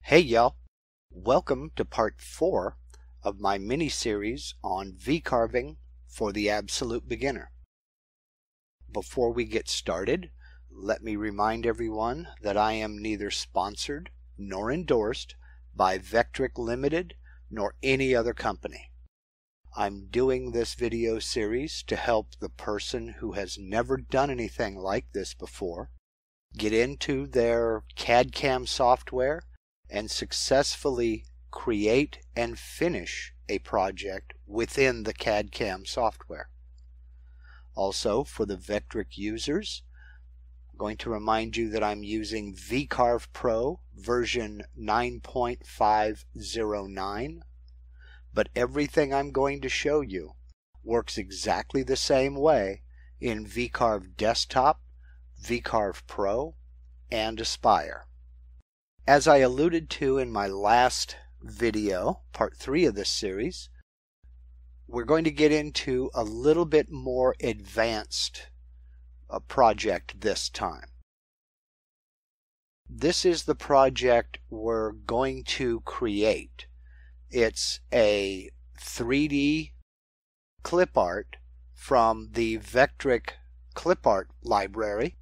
Hey y'all, welcome to part 4 of my mini-series on V-carving for the absolute beginner. Before we get started, let me remind everyone that I am neither sponsored nor endorsed by Vectric Limited nor any other company. I'm doing this video series to help the person who has never done anything like this before get into their CAD/CAM software and successfully create and finish a project within the CAD/CAM software. Also, for the Vectric users, I'm going to remind you that I'm using VCarve Pro version 9.509, but everything I'm going to show you works exactly the same way in VCarve Desktop, VCarve Pro, and Aspire. As I alluded to in my last video, part 3 of this series, we're going to get into a little bit more advanced project this time. This is the project we're going to create. It's a 3D clip art from the Vectric Clipart library.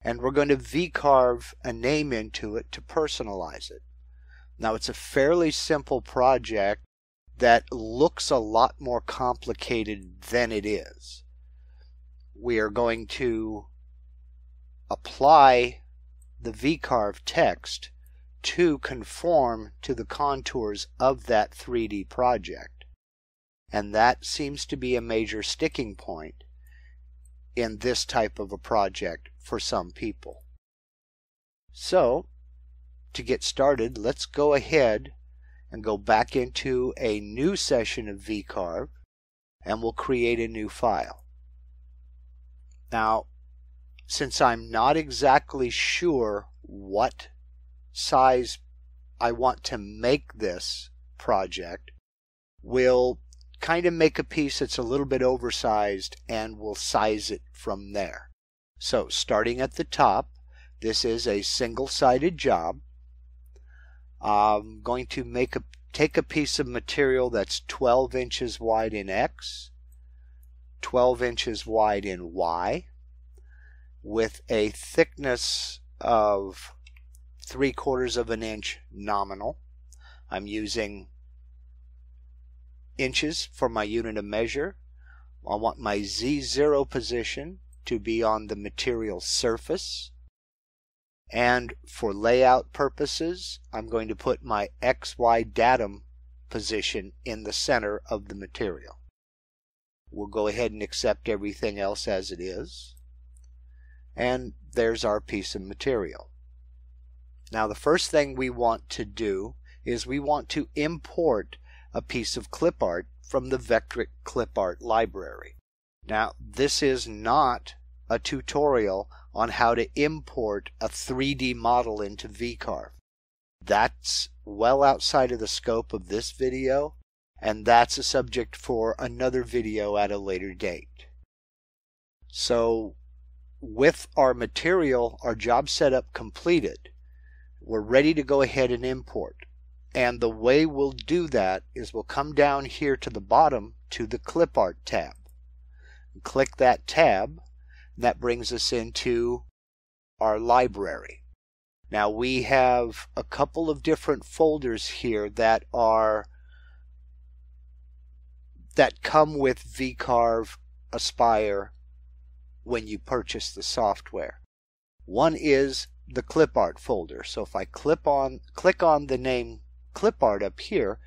And we're going to V-carve a name into it to personalize it. Now, it's a fairly simple project that looks a lot more complicated than it is. We are going to apply the V-carve text to conform to the contours of that 3D project. And that seems to be a major sticking point in this type of a project for some people. So, to get started, let's go ahead and go back into a new session of VCarve, and we'll create a new file. Now, since I'm not exactly sure what size I want to make this project, we'll kind of make a piece that's a little bit oversized and we'll size it from there. So starting at the top, this is a single-sided job. I'm going to take a piece of material that's 12 inches wide in X, 12 inches wide in Y, with a thickness of 3/4 of an inch nominal. I'm using inches for my unit of measure. I want my Z0 position to be on the material surface. And for layout purposes, I'm going to put my XY datum position in the center of the material. We'll go ahead and accept everything else as it is. And there's our piece of material. Now, the first thing we want to do is we want to import a piece of clip art from the Vectric Clipart library. Now, this is not a tutorial on how to import a 3D model into VCarve. That's well outside of the scope of this video, and that's a subject for another video at a later date. So, with our material, our job setup completed, we're ready to go ahead and import. And the way we'll do that is we'll come down here to the bottom to the Clip Art tab. Click that tab, and that brings us into our library. Now we have a couple of different folders here that come with VCarve Aspire when you purchase the software. One is the Clip Art folder. So if I click on the name Clip Art up here,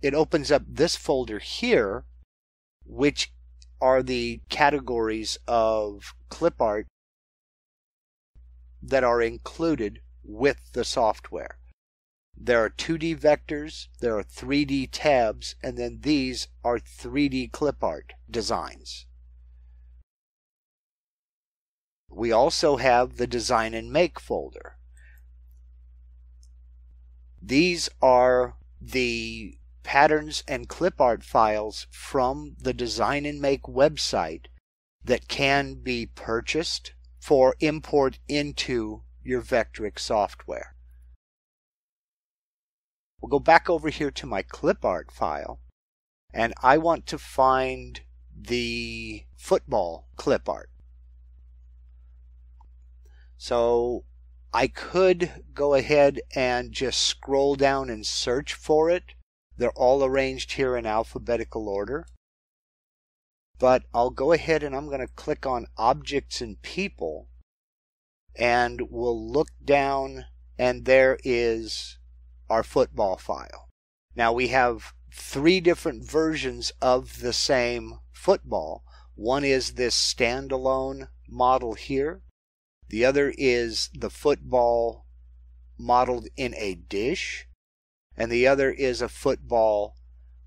it opens up this folder here, which are the categories of clip art that are included with the software. There are 2D vectors, there are 3D tabs, and then these are 3D clip art designs. We also have the Design and Make folder. These are the patterns and clip art files from the Design and Make website that can be purchased for import into your Vectric software. We'll go back over here to my Clipart file, and I want to find the football Clipart. So I could go ahead and just scroll down and search for it. They're all arranged here in alphabetical order. But I'll go ahead and I'm going to click on Objects and People, and we'll look down, and there is our football file. Now we have 3 different versions of the same football. One is this standalone model here. The other is the football modeled in a dish. And the other is a football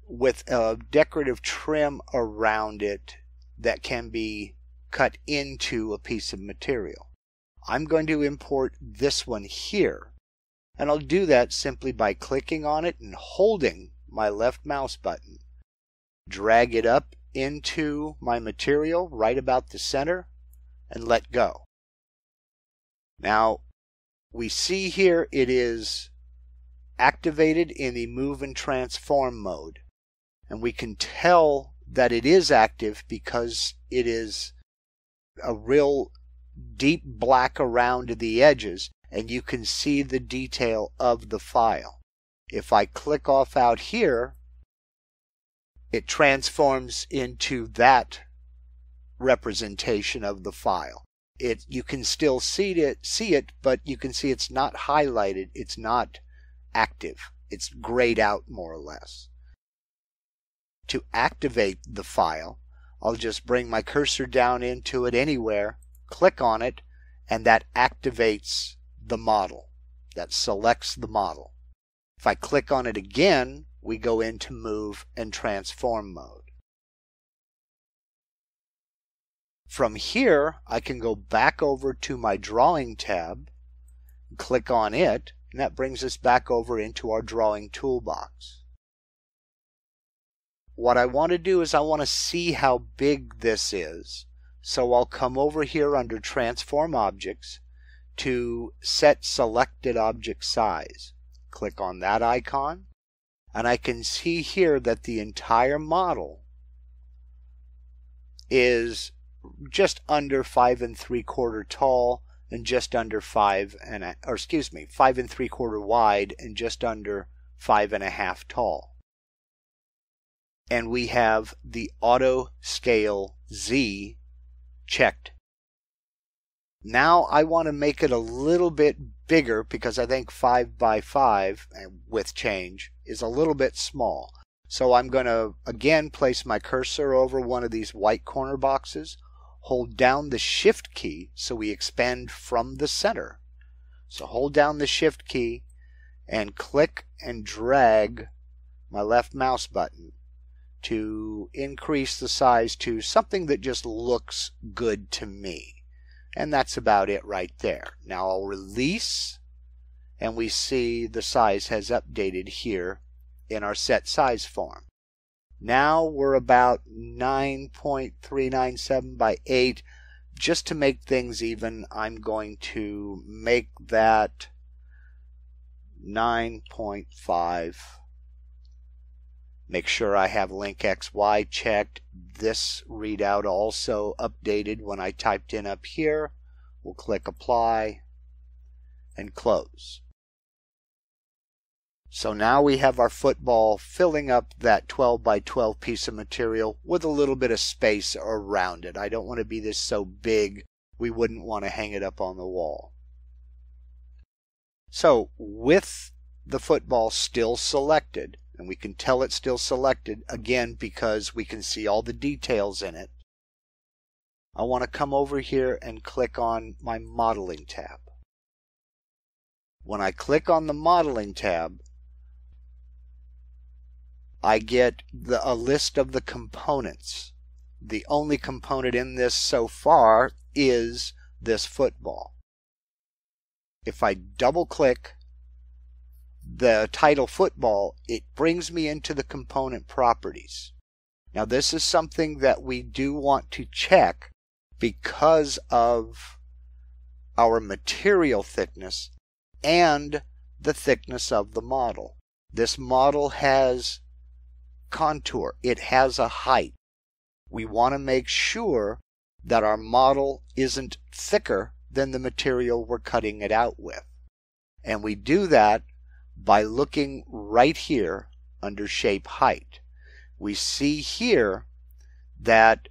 with a decorative trim around it that can be cut into a piece of material. I'm going to import this one here. And I'll do that simply by clicking on it and holding my left mouse button. Drag it up into my material right about the center and let go. Now we see here it is activated in the move and transform mode. And we can tell that it is active because it is a real deep black around the edges, and you can see the detail of the file. If I click off out here, it transforms into that representation of the file. You can still see it, but you can see it's not highlighted, it's not active. It's grayed out more or less. To activate the file, I'll just bring my cursor down into it anywhere, click on it, and that activates the model. That selects the model. If I click on it again, we go into move and transform mode. From here, I can go back over to my drawing tab, click on it, and that brings us back over into our drawing toolbox. What I want to do is I want to see how big this is. So I'll come over here under Transform Objects to set Selected Object Size. Click on that icon, and I can see here that the entire model is just under 5 3/4 tall and just under 5 3/4 wide and just under 5 1/2 tall. And we have the Auto Scale Z checked. Now I want to make it a little bit bigger because I think 5 by 5 with change is a little bit small. So I'm going to again place my cursor over one of these white corner boxes, hold down the Shift key so we expand from the center. So hold down the Shift key and click and drag my left mouse button to increase the size to something that just looks good to me. And that's about it right there. Now I'll release, and we see the size has updated here in our set size form. Now we're about 9.397 by 8. Just to make things even, I'm going to make that 9.5. Make sure I have link XY checked. This readout also updated when I typed in up here. We'll click Apply and Close. So now we have our football filling up that 12 by 12 piece of material with a little bit of space around it. I don't want to be this so big we wouldn't want to hang it up on the wall. So with the football still selected, and we can tell it's still selected again because we can see all the details in it, I want to come over here and click on my Modeling tab. When I click on the Modeling tab, I get a list of the components. The only component in this so far is this football. If I double click the title football, it brings me into the component properties. Now this is something that we do want to check because of our material thickness and the thickness of the model. This model has contour. It has a height. We want to make sure that our model isn't thicker than the material we're cutting it out with. And we do that by looking right here under Shape Height. We see here that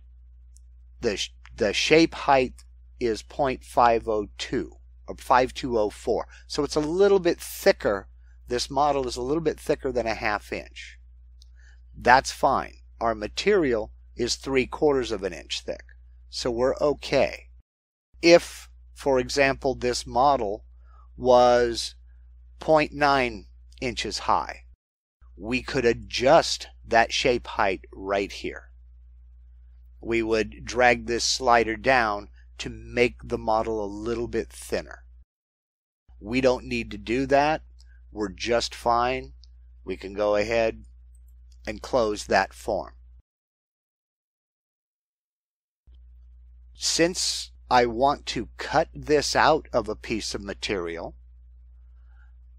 the shape height is 0.502 or 5204. So it's a little bit thicker. This model is a little bit thicker than a 1/2 inch. That's fine. Our material is 3/4 of an inch thick. So we're okay. If, for example, this model was 0.9 inches high, we could adjust that shape height right here. We would drag this slider down to make the model a little bit thinner. We don't need to do that. We're just fine. We can go ahead and close that form. Since I want to cut this out of a piece of material,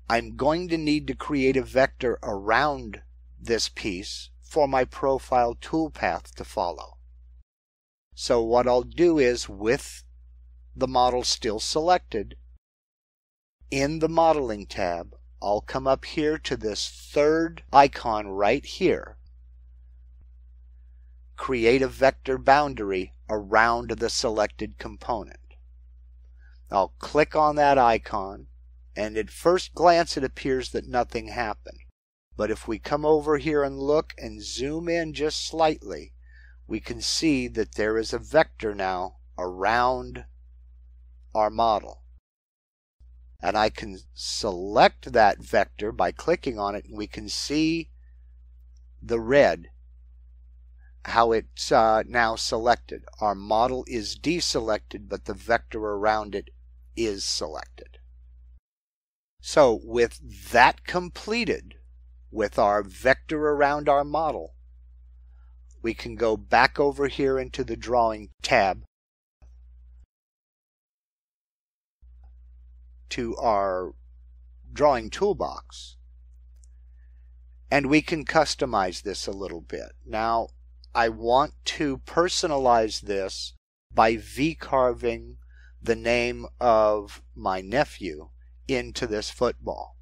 I'm going to need to create a vector around this piece for my profile toolpath to follow. So what I'll do is, with the model still selected, in the Modeling tab, I'll come up here to this third icon right here, create a vector boundary around the selected component. I'll click on that icon, and at first glance it appears that nothing happened. But if we come over here and look and zoom in just slightly, we can see that there is a vector now around our model. And I can select that vector by clicking on it, and we can see the red, how it's now selected. Our model is deselected, but the vector around it is selected. So with that completed, with our vector around our model, we can go back over here into the Drawing tab to our Drawing Toolbox, and we can customize this a little bit. Now, I want to personalize this by V-carving the name of my nephew into this football.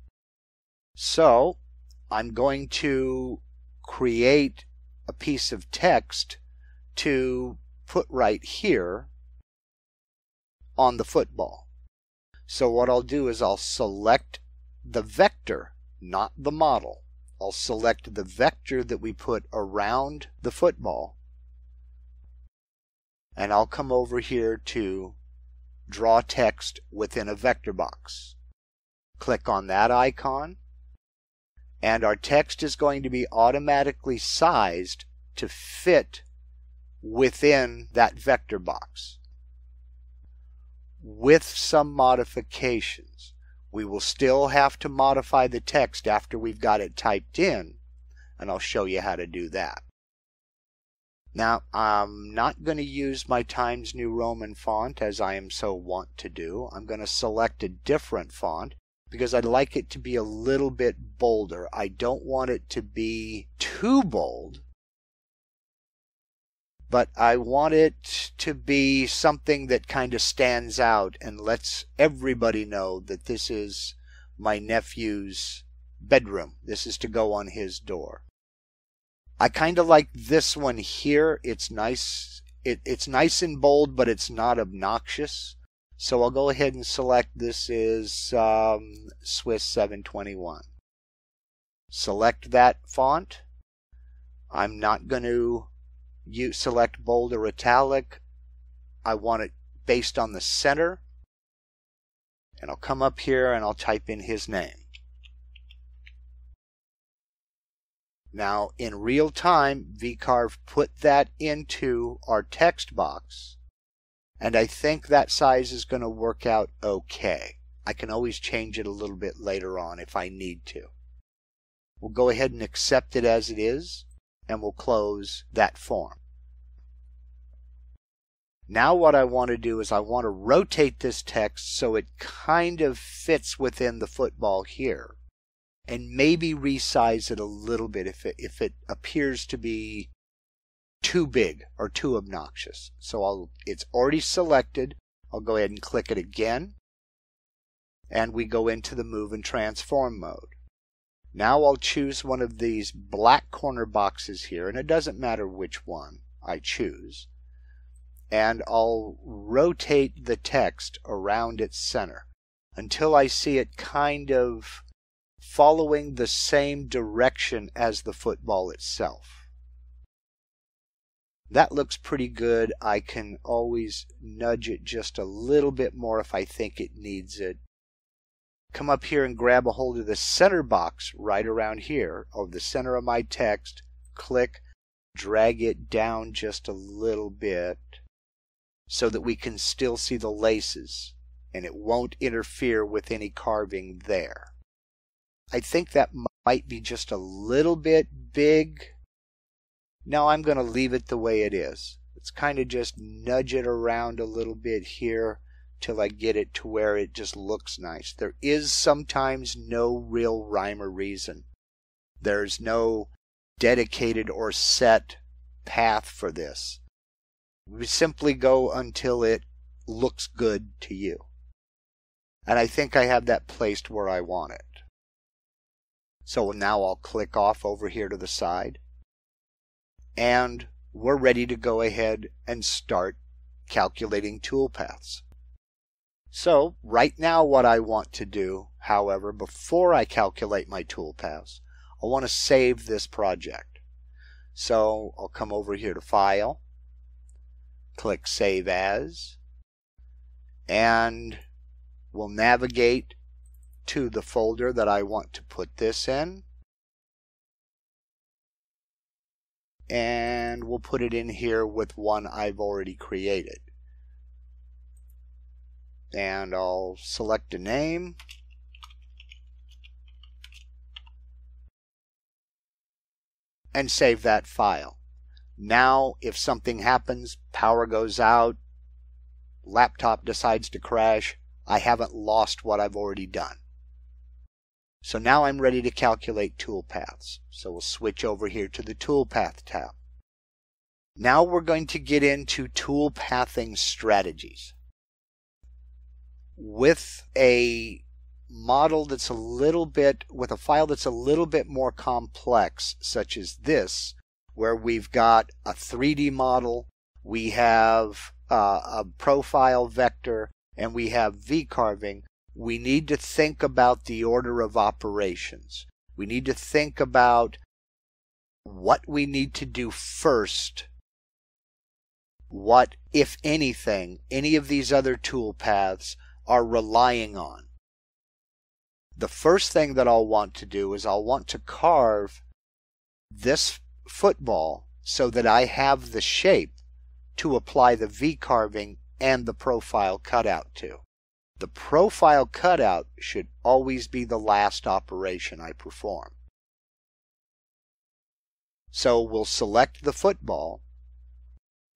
So I'm going to create a piece of text to put right here on the football. So what I'll do is I'll select the vector, not the model. I'll select the vector that we put around the football, and I'll come over here to Draw Text within a vector box. Click on that icon, and our text is going to be automatically sized to fit within that vector box. With some modifications. We will still have to modify the text after we've got it typed in, and I'll show you how to do that. Now, I'm not going to use my Times New Roman font as I am so wont to do. I'm going to select a different font because I'd like it to be a little bit bolder. I don't want it to be too bold, but I want it to be something that kind of stands out and lets everybody know that this is my nephew's bedroom. This is to go on his door. I kind of like this one here. It's nice. It's nice and bold, but it's not obnoxious. So I'll go ahead and select this is Swiss 721. Select that font. I'm not going to select bold or italic. I want it based on the center, and I'll come up here and I'll type in his name. Now in real time, VCarve put that into our text box, and I think that size is going to work out okay. I can always change it a little bit later on if I need to. We'll go ahead and accept it as it is, and we'll close that form. Now what I want to do is I want to rotate this text so it kind of fits within the football here. and maybe resize it a little bit if it appears to be too big or too obnoxious. So it's already selected. I'll go ahead and click it again, and we go into the move and transform mode. Now I'll choose one of these black corner boxes here, and it doesn't matter which one I choose, and I'll rotate the text around its center until I see it kind of following the same direction as the football itself. That looks pretty good. I can always nudge it just a little bit more if I think it needs it. Come up here and grab a hold of the center box right around here, of the center of my text. Click, drag it down just a little bit so that we can still see the laces and it won't interfere with any carving there. I think that might be just a little bit big. Now I'm going to leave it the way it is. Let's kind of just nudge it around a little bit here till I get it to where it just looks nice. There is sometimes no real rhyme or reason. There's no dedicated or set path for this. We simply go until it looks good to you. And I think I have that placed where I want it. So now I'll click off over here to the side. And we're ready to go ahead and start calculating toolpaths. So right now what I want to do, however, before I calculate my toolpaths, I want to save this project. So I'll come over here to File, click Save As, and we'll navigate to the folder that I want to put this in. And we'll put it in here with one I've already created. And I'll select a name. And save that file. Now, if something happens, power goes out, laptop decides to crash, I haven't lost what I've already done. So now I'm ready to calculate toolpaths. So we'll switch over here to the Toolpath tab. Now we're going to get into toolpathing strategies. With a model that's a little bit, with a file that's a little bit more complex, such as this, where we've got a 3D model, we have a profile vector, and we have V-carving, we need to think about the order of operations. We need to think about what we need to do first. What, if anything, any of these other toolpaths are relying on. The first thing that I'll want to do is I'll want to carve this football so that I have the shape to apply the V-carving and the profile cutout to. The profile cutout should always be the last operation I perform. So we'll select the football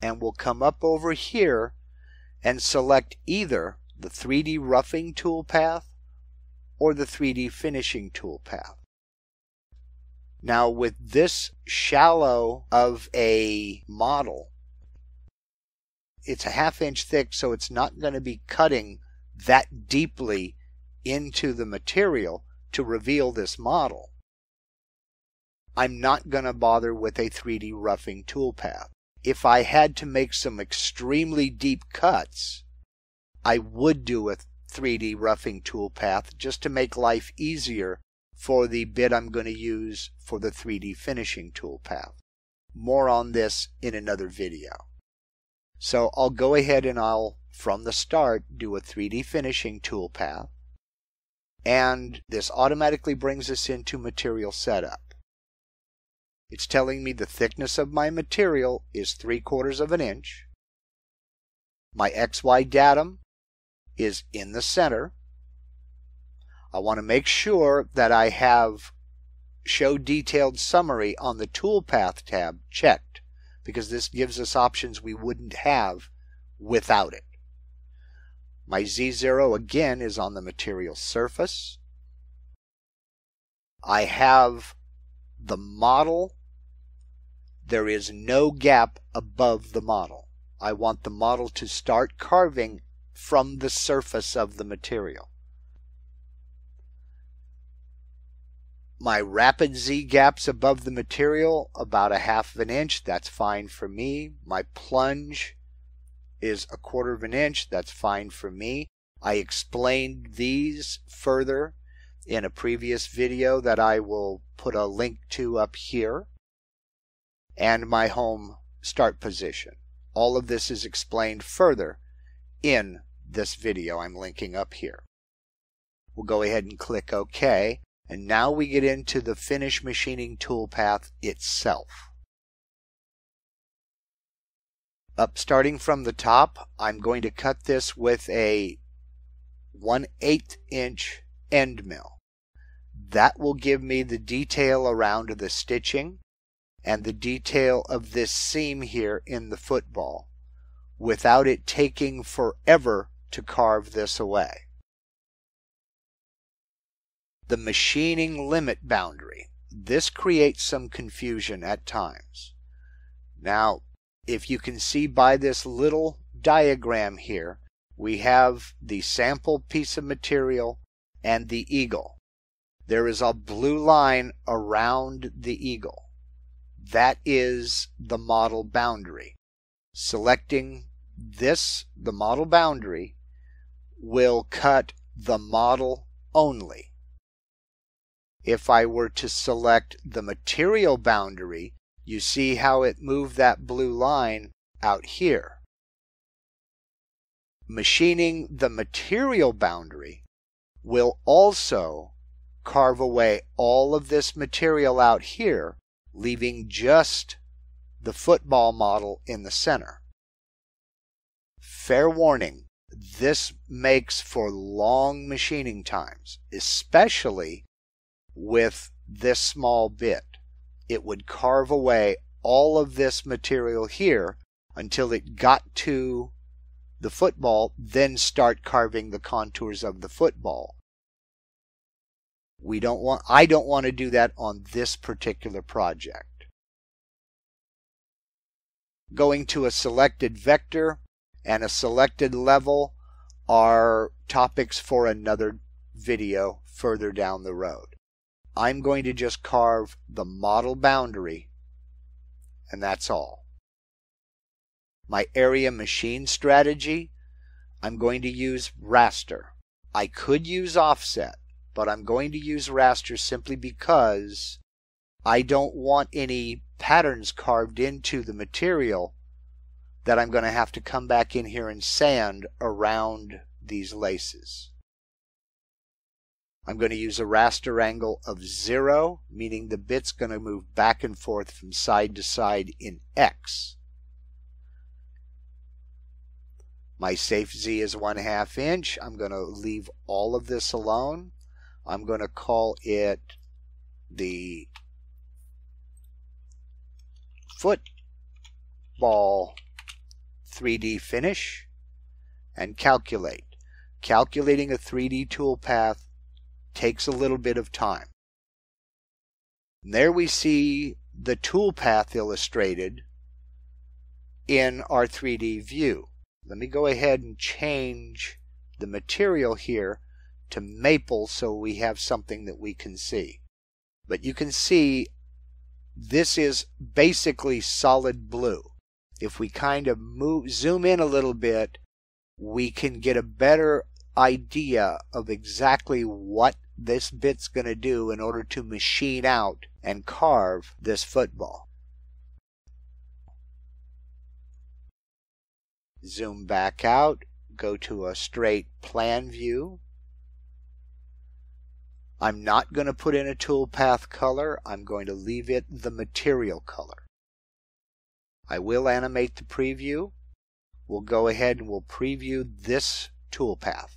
and we'll come up over here and select either the 3D roughing toolpath or the 3D finishing toolpath. Now with this shallow of a model, it's a 1/2 inch thick, so it's not going to be cutting that deeply into the material to reveal this model. I'm not going to bother with a 3D roughing toolpath. If I had to make some extremely deep cuts, I would do a 3D roughing toolpath just to make life easier for the bit I'm going to use for the 3D finishing toolpath. More on this in another video. So I'll go ahead and I'll, from the start, do a 3D finishing toolpath. And this automatically brings us into material setup. It's telling me the thickness of my material is 3/4 of an inch. My XY datum is in the center. I want to make sure that I have Show Detailed Summary on the Toolpath tab checked, because this gives us options we wouldn't have without it. My Z0 again is on the material surface. I have the model. There is no gap above the model. I want the model to start carving from the surface of the material. My rapid Z gaps above the material, about 1/2 inch. That's fine for me. My plunge is 1/4 inch. That's fine for me. I explained these further in a previous video that I will put a link to up here. And my home start position. All of this is explained further in this video I'm linking up here. We'll go ahead and click OK. And now we get into the finish machining toolpath itself. Starting from the top, I'm going to cut this with a 1/8 inch end mill. That will give me the detail around the stitching and the detail of this seam here in the football without it taking forever to carve this away. The machining limit boundary. This creates some confusion at times. Now, if you can see by this little diagram here, we have the sample piece of material and the eagle. There is a blue line around the eagle. That is the model boundary. Selecting this, the model boundary, will cut the model only. If I were to select the material boundary, you see how it moved that blue line out here. Machining the material boundary will also carve away all of this material out here, leaving just the football model in the center. Fair warning, this makes for long machining times, especially with this small bit. It would carve away all of this material here until it got to the football, then start carving the contours of the football. I don't want to do that on this particular project. Going to a selected vector and a selected level are topics for another video further down the road. I'm going to just carve the model boundary, and that's all. My area machine strategy, I'm going to use raster. I could use offset, but I'm going to use raster simply because I don't want any patterns carved into the material that I'm going to have to come back in here and sand around these laces. I'm going to use a raster angle of 0, meaning the bit's going to move back and forth from side to side in X. My safe Z is 1/2 inch. I'm going to leave all of this alone. I'm going to call it the football 3D finish and calculate. Calculating a 3D toolpath takes a little bit of time. And there we see the toolpath illustrated in our 3D view. Let me go ahead and change the material here to maple so we have something that we can see. But you can see this is basically solid blue. If we kind of zoom in a little bit, we can get a better idea of exactly what this bit's going to do in order to machine out and carve this football. Zoom back out, go to a straight plan view. I'm not going to put in a toolpath color. I'm going to leave it the material color. I will animate the preview. We'll go ahead and we'll preview this toolpath.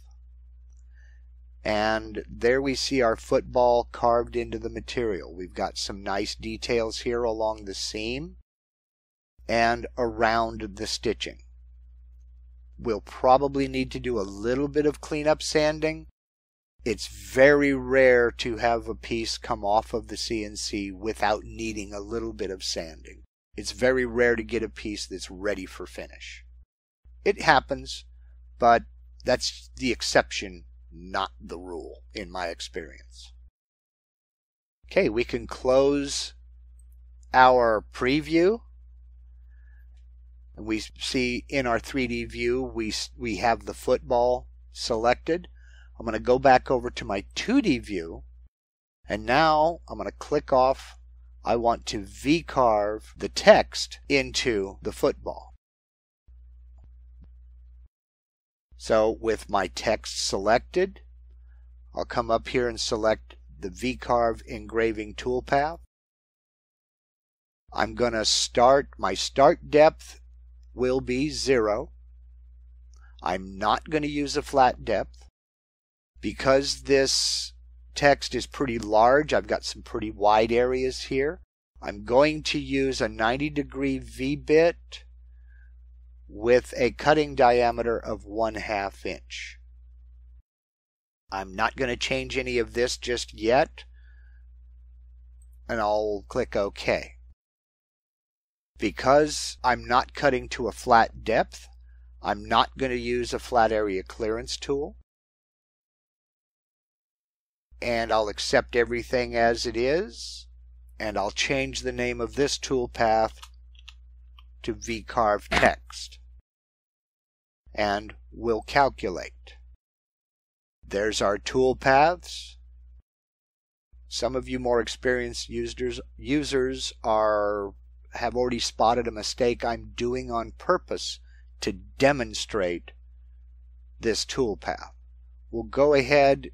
And there we see our football carved into the material. We've got some nice details here along the seam and around the stitching. We'll probably need to do a little bit of cleanup sanding, It's very rare to have a piece come off of the CNC without needing a little bit of sanding. It's very rare to get a piece that's ready for finish. It happens, but that's the exception, not the rule, in my experience. Okay, we can close our preview. And we see in our 3D view, we have the football selected. I'm going to go back over to my 2D view, and now I'm going to click off. I want to V-Carve the text into the football. So with my text selected, I'll come up here and select the V-Carve engraving toolpath. I'm going to start, my start depth will be 0. I'm not going to use a flat depth. Because this text is pretty large, I've got some pretty wide areas here. I'm going to use a 90-degree V-bit with a cutting diameter of 1/2 inch. I'm not going to change any of this just yet, and I'll click OK. Because I'm not cutting to a flat depth, I'm not going to use a flat area clearance tool. And I'll accept everything as it is, and I'll change the name of this toolpath to VCarve text, and we'll calculate. There's our toolpaths. Some of you more experienced users have already spotted a mistake I'm doing on purpose to demonstrate this toolpath. We'll go ahead.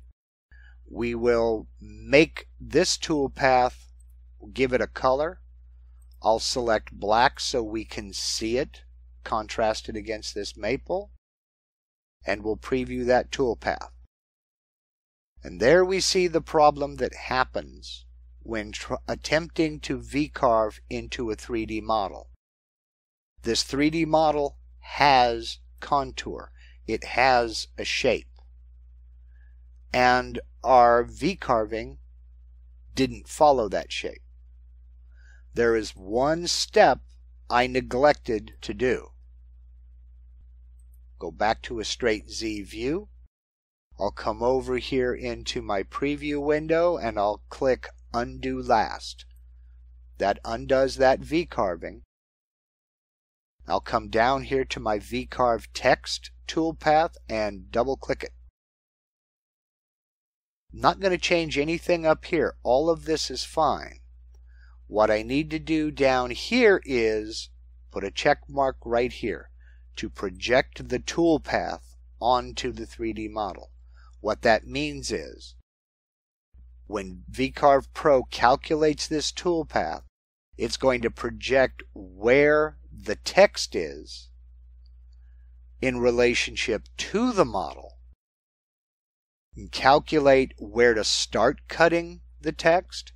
We will make this toolpath, give it a color. I'll select black so we can see it, contrast it against this maple, and we'll preview that toolpath. And there we see the problem that happens when attempting to V-carve into a 3D model. This 3D model has contour. It has a shape. And our V-carving didn't follow that shape. There is one step I neglected to do. Go back to a straight Z view. I'll come over here into my preview window and I'll click Undo Last. That undoes that V-carving. I'll come down here to my VCarve text toolpath and double click it. I'm not going to change anything up here. All of this is fine. What I need to do down here is put a check mark right here to project the toolpath onto the 3D model. What that means is when VCarve Pro calculates this toolpath, it's going to project where the text is in relationship to the model and calculate where to start cutting the text,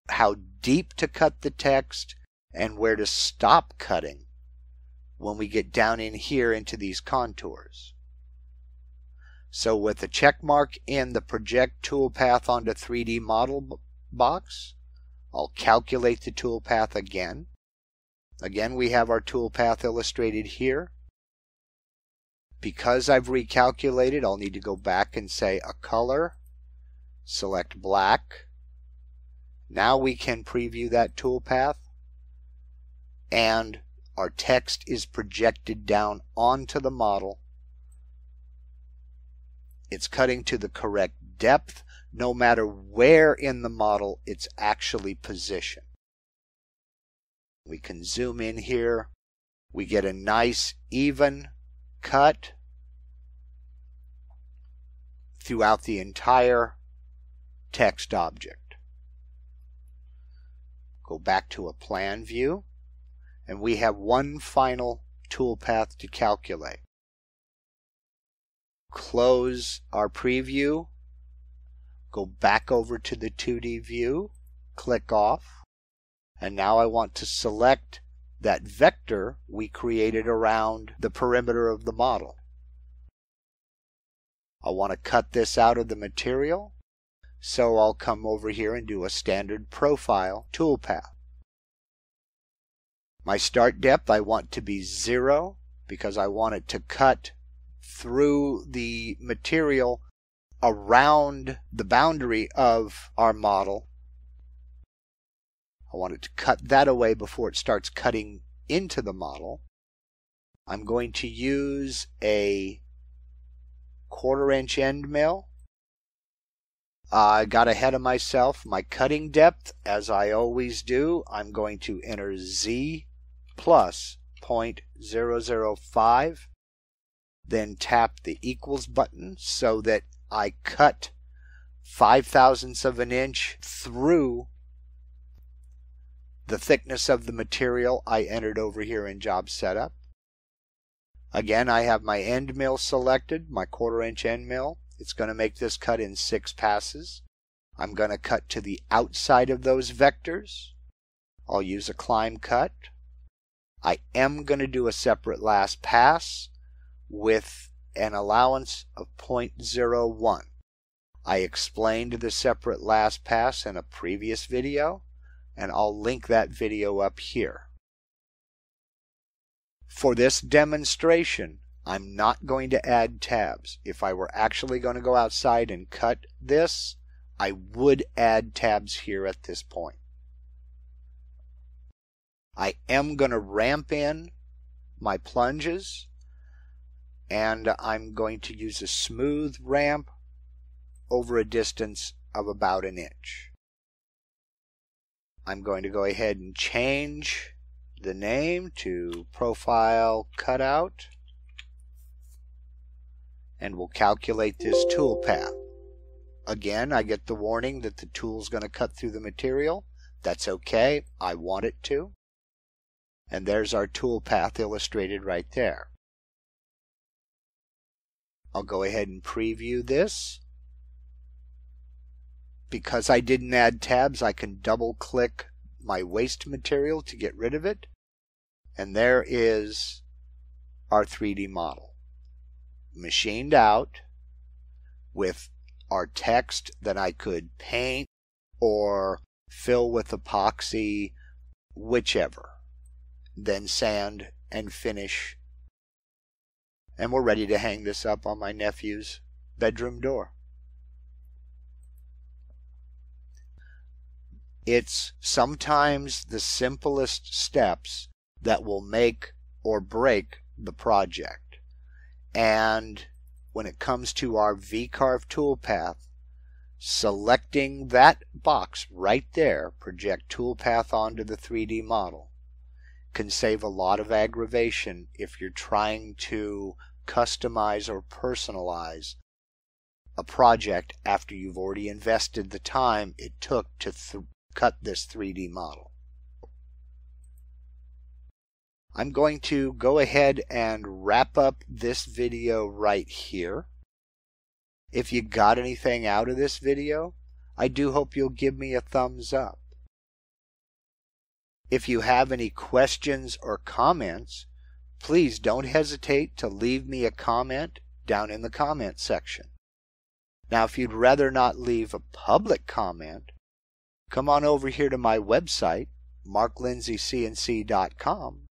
how deep to cut the text, and where to stop cutting when we get down in here into these contours. So with the check mark in the project toolpath onto 3D model box, I'll calculate the toolpath again. Again, we have our toolpath illustrated here. Because I've recalculated, I'll need to go back and say a color, select black. Now we can preview that toolpath, and our text is projected down onto the model. It's cutting to the correct depth, no matter where in the model it's actually positioned. We can zoom in here. We get a nice even cut throughout the entire text object. Go back to a plan view, and we have one final toolpath to calculate. Close our preview, go back over to the 2D view, click off, and now I want to select that vector we created around the perimeter of the model. I want to cut this out of the material, so I'll come over here and do a standard profile toolpath. My start depth I want to be 0 because I want it to cut through the material around the boundary of our model. I want it to cut that away before it starts cutting into the model. I'm going to use a 1/4 inch end mill. I got ahead of myself. My cutting depth, as I always do, I'm going to enter Z plus 0.005, then tap the equals button so that I cut 5/1000ths of an inch through the thickness of the material I entered over here in Job Setup. Again, I have my end mill selected, my 1/4 inch end mill. It's going to make this cut in 6 passes. I'm going to cut to the outside of those vectors. I'll use a climb cut. I am going to do a separate last pass with an allowance of 0.01. I explained the separate last pass in a previous video, and I'll link that video up here. For this demonstration, I'm not going to add tabs. If I were actually going to go outside and cut this, I would add tabs here at this point. I am going to ramp in my plunges, and I'm going to use a smooth ramp over a distance of about 1 inch. I'm going to go ahead and change the name to Profile Cutout, and we'll calculate this toolpath. Again, I get the warning that the tool's going to cut through the material. That's okay. I want it to. And there's our toolpath illustrated right there. I'll go ahead and preview this. Because I didn't add tabs, I can double click my waste material to get rid of it. And there is our 3D model. Machined out with our text that I could paint or fill with epoxy, whichever. Then sand and finish. And we're ready to hang this up on my nephew's bedroom door. It's sometimes the simplest steps that will make or break the project. And when it comes to our VCarve toolpath, selecting that box right there, project toolpath onto the 3D model, can save a lot of aggravation if you're trying to customize or personalize a project after you've already invested the time it took to cut this 3D model. I'm going to go ahead and wrap up this video right here. If you got anything out of this video, I do hope you'll give me a thumbs up. If you have any questions or comments, please don't hesitate to leave me a comment down in the comment section. Now, if you'd rather not leave a public comment, come on over here to my website, marklindsaycnc.com,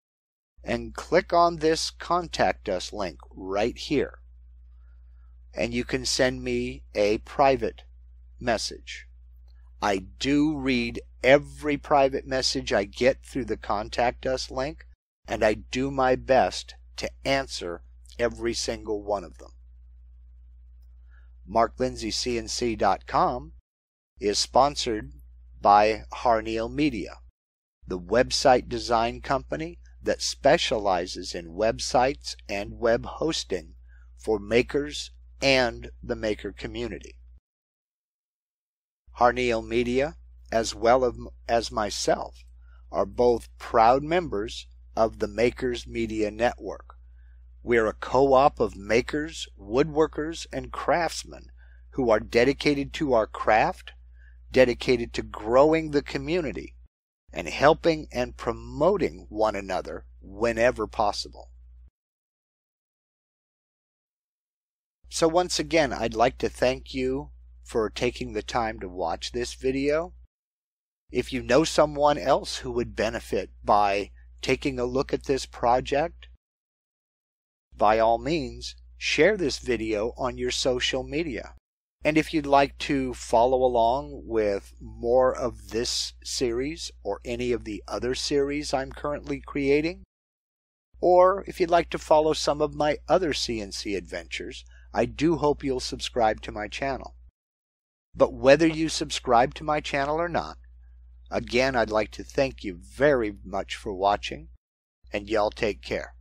and click on this Contact Us link right here. And you can send me a private message. I do read every private message I get through the Contact Us link, and I do my best to answer every single one of them. marklindsaycnc.com is sponsored by Harneal Media, the website design company that specializes in websites and web hosting for makers and the maker community. Harneal Media, as well as myself, are both proud members of the Makers Media Network. We're a co-op of makers, woodworkers, and craftsmen who are dedicated to our craft, dedicated to growing the community, and helping and promoting one another whenever possible. So once again, I'd like to thank you for taking the time to watch this video. If you know someone else who would benefit by taking a look at this project, by all means, share this video on your social media. And if you'd like to follow along with more of this series or any of the other series I'm currently creating, or if you'd like to follow some of my other CNC adventures, I do hope you'll subscribe to my channel. But whether you subscribe to my channel or not, again, I'd like to thank you very much for watching, and y'all take care.